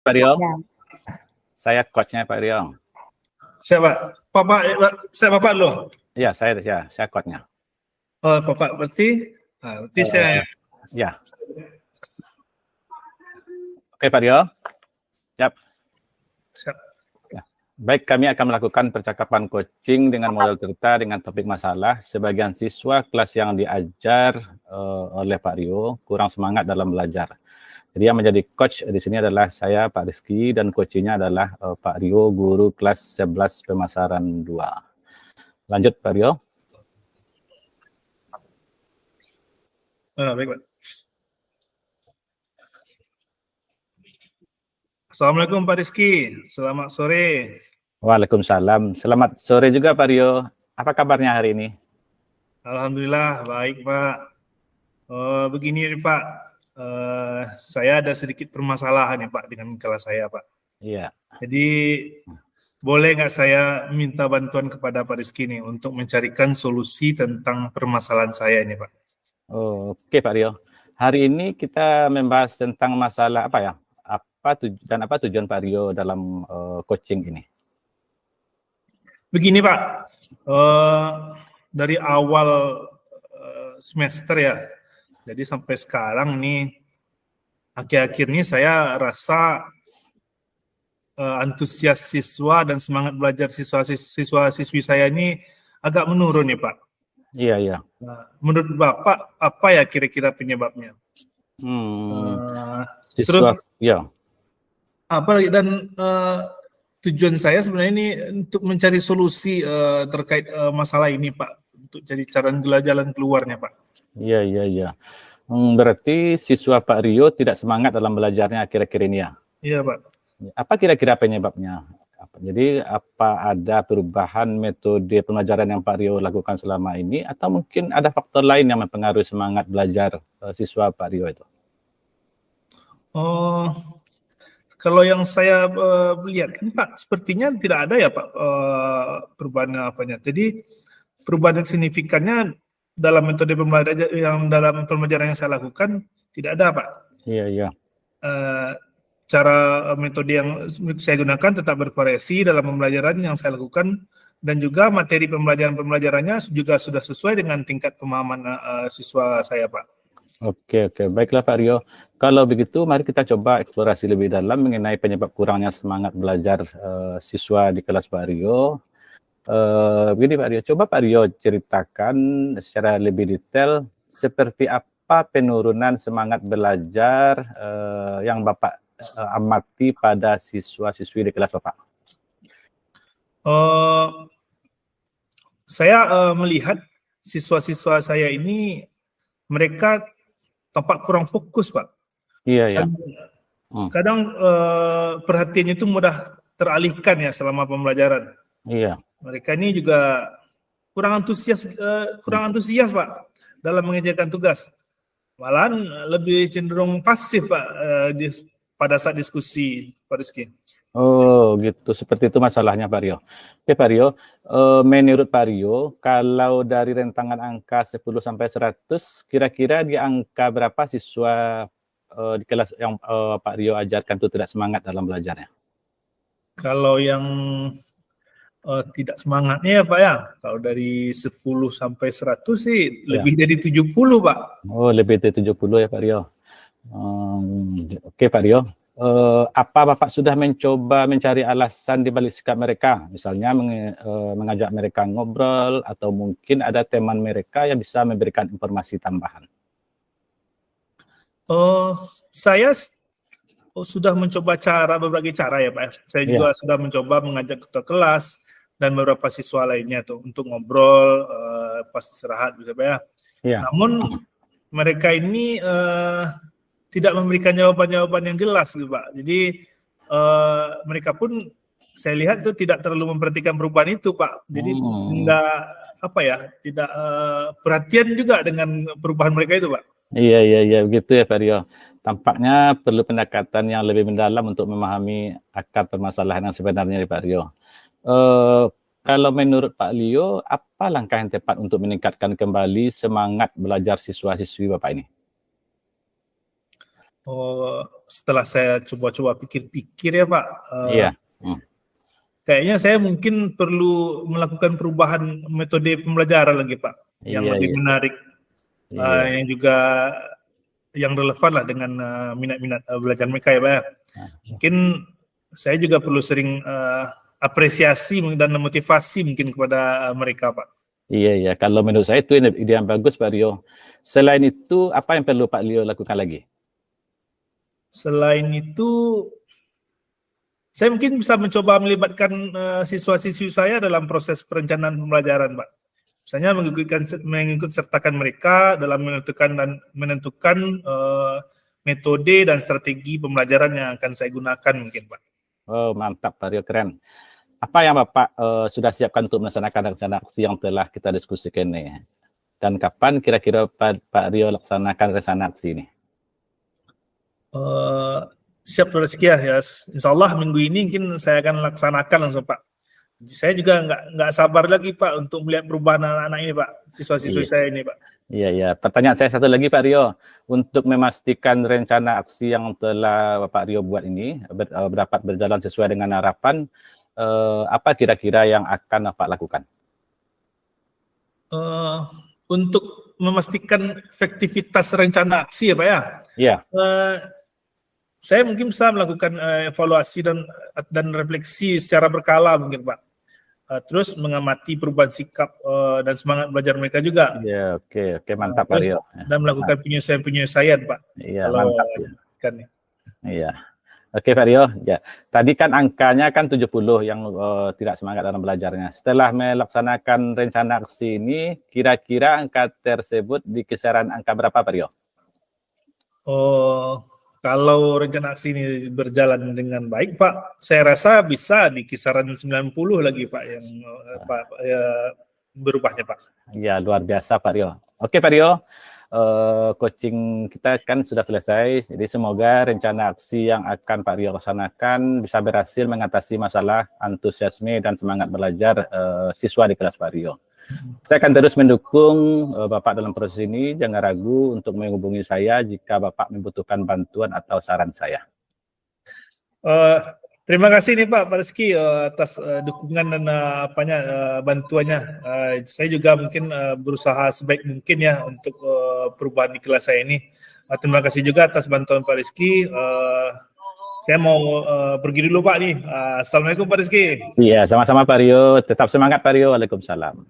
Pak Rio, Ya. saya coachnya Pak Rio. Siapa? Saya Bapak loh. Iya, saya coachnya. Oh, Bapak berarti saya. Ya. Oke, Pak Rio. Siap. Siap. Ya. Baik, kami akan melakukan percakapan coaching dengan model cerita dengan topik masalah. Sebagian siswa kelas yang diajar oleh Pak Rio kurang semangat dalam belajar. Jadi yang menjadi coach di sini adalah saya, Pak Rizky, dan coachingnya adalah Pak Rio, guru kelas 11 pemasaran 2. Lanjut, Pak Rio. Baik, Pak. Assalamualaikum Pak Rizky, selamat sore. Waalaikumsalam. Selamat sore juga Pak Rio. Apa kabarnya hari ini? Alhamdulillah baik Pak. Begini nih Pak, saya ada sedikit permasalahan ya Pak dengan kelas saya Pak. Iya. Jadi boleh nggak saya minta bantuan kepada Pak Rizky nih untuk mencarikan solusi tentang permasalahan saya ini Pak. Oke Pak Rio. Hari ini kita membahas tentang masalah apa ya? Apa tujuan Pak Rio dalam coaching ini? Begini Pak, dari awal semester ya, jadi sampai sekarang nih, akhir-akhir ini saya rasa antusias siswa dan semangat belajar siswa-siswi saya ini agak menurun ya Pak. Iya. Nah, menurut Bapak, apa ya kira-kira penyebabnya? Terus, ya. Apa dan tujuan saya sebenarnya ini untuk mencari solusi terkait masalah ini Pak, untuk cari jalan keluarnya Pak. Iya. Berarti siswa Pak Rio tidak semangat dalam belajarnya akhir-akhir ini ya? Iya Pak. Apa kira-kira penyebabnya? Jadi apa ada perubahan metode pembelajaran yang Pak Rio lakukan selama ini, atau mungkin ada faktor lain yang mempengaruhi semangat belajar siswa Pak Rio itu? Kalau yang saya lihat kan Pak, sepertinya tidak ada ya Pak perubahan apanya. Jadi perubahan yang signifikannya dalam metode pembelajaran yang saya lakukan tidak ada Pak. Iya. Cara metode yang saya gunakan tetap bervariasi dalam pembelajaran yang saya lakukan, dan juga materi pembelajarannya juga sudah sesuai dengan tingkat pemahaman siswa saya Pak. Oke. Baiklah Pak Rio. Kalau begitu, mari kita coba eksplorasi lebih dalam mengenai penyebab kurangnya semangat belajar siswa di kelas Pak Rio. Begini Pak Rio, coba Pak Rio ceritakan secara lebih detail seperti apa penurunan semangat belajar yang Bapak amati pada siswa-siswi di kelas Bapak. Saya melihat siswa-siswa saya ini mereka tampak kurang fokus Pak. Iya. Kadang perhatiannya itu mudah teralihkan ya selama pembelajaran. Iya. Mereka ini juga kurang antusias Pak dalam mengerjakan tugas. Malahan lebih cenderung pasif Pak pada saat diskusi Pak Rizky. Oh gitu, seperti itu masalahnya Pak Rio. Oke Pak Rio, menurut Pak Rio, kalau dari rentangan angka 10 sampai 100, kira-kira di angka berapa siswa di kelas yang Pak Rio ajarkan itu tidak semangat dalam belajarnya? Kalau yang tidak semangatnya ya Pak ya, kalau dari 10 sampai 100 sih lebih dari 70 Pak. Oh, lebih dari 70 ya Pak Rio. Oke Pak Rio. Apa Bapak sudah mencoba mencari alasan di balik sikap mereka? Misalnya mengajak mereka ngobrol, atau mungkin ada teman mereka yang bisa memberikan informasi tambahan. Saya sudah mencoba berbagai cara ya Pak. Saya juga sudah mencoba mengajak ketua kelas dan beberapa siswa lainnya tuh untuk ngobrol pas istirahat gitu Pak ya. Iya. Namun mereka ini tidak memberikan jawaban-jawaban yang jelas gitu Pak. Jadi mereka pun saya lihat itu tidak terlalu memperhatikan perubahan itu Pak. Jadi tidak perhatian juga dengan perubahan mereka itu Pak. Iya begitu ya Pak Rio. Tampaknya perlu pendekatan yang lebih mendalam untuk memahami akar permasalahan yang sebenarnya Pak Rio. Kalau menurut Pak Rio, apa langkah yang tepat untuk meningkatkan kembali semangat belajar siswa-siswi Bapak ini? Oh, setelah saya coba-coba pikir-pikir ya Pak, Iya. kayaknya saya mungkin perlu melakukan perubahan metode pembelajaran lagi Pak, yang Iya, lebih iya. menarik, Iya. yang juga yang relevan lah dengan minat-minat belajar mereka ya Pak ya. Mungkin saya juga perlu sering apresiasi dan motivasi mungkin kepada mereka Pak. Iya, iya. Kalau menurut saya itu ide yang bagus Pak Rio. Selain itu, apa yang perlu Pak Rio lakukan lagi? Selain itu, saya mungkin bisa mencoba melibatkan siswa-siswi saya dalam proses perencanaan pembelajaran, Pak. Misalnya mengikut sertakan mereka dalam menentukan metode dan strategi pembelajaran yang akan saya gunakan mungkin, Pak. Oh, mantap Pak Rio, keren. Apa yang Bapak sudah siapkan untuk melaksanakan rencana aksi yang telah kita diskusikan ini? Dan kapan kira-kira Pak Rio laksanakan rencana aksi ini? Siap rezeki ya. Insya Allah minggu ini mungkin saya akan laksanakan langsung Pak. Saya juga nggak sabar lagi Pak untuk melihat perubahan anak-anak ini Pak, siswa-siswi saya ini Pak. Iya, iya. Pertanyaan saya satu lagi Pak Rio, untuk memastikan rencana aksi yang telah Pak Rio buat ini dapat berjalan sesuai dengan harapan, apa kira-kira yang akan Bapak lakukan? Untuk memastikan efektivitas rencana aksi ya Pak ya. Iya. Saya mungkin bisa melakukan evaluasi dan refleksi secara berkala mungkin Pak. Terus mengamati perubahan sikap dan semangat belajar mereka juga. Iya, oke, mantap Pak Rio. Dan melakukan penyesuaian Pak. Iya, kalau mantap. Kan. Iya. Oke Pak Rio, ya. Tadi kan angkanya kan 70 yang tidak semangat dalam belajarnya. Setelah melaksanakan rencana aksi ini, kira-kira angka tersebut di kisaran angka berapa Pak Rio? Kalau rencana aksi ini berjalan dengan baik Pak, saya rasa bisa di kisaran 90 lagi Pak yang berubahnya Pak. Ya, luar biasa Pak Rio. Oke Pak Rio, coaching kita kan sudah selesai, jadi semoga rencana aksi yang akan Pak Rio laksanakan bisa berhasil mengatasi masalah antusiasme dan semangat belajar siswa di kelas Pak Rio. Saya akan terus mendukung Bapak dalam proses ini, jangan ragu untuk menghubungi saya jika Bapak membutuhkan bantuan atau saran saya. Terima kasih nih Pak Rizky atas dukungan dan bantuannya. Saya juga mungkin berusaha sebaik mungkin ya untuk perubahan di kelas saya ini. Terima kasih juga atas bantuan Pak Rizky. Saya mau pergi dulu Pak nih. Assalamualaikum Pak Rizky. Iya, sama-sama Pak Rio. Tetap semangat Pak Rio. Waalaikumsalam.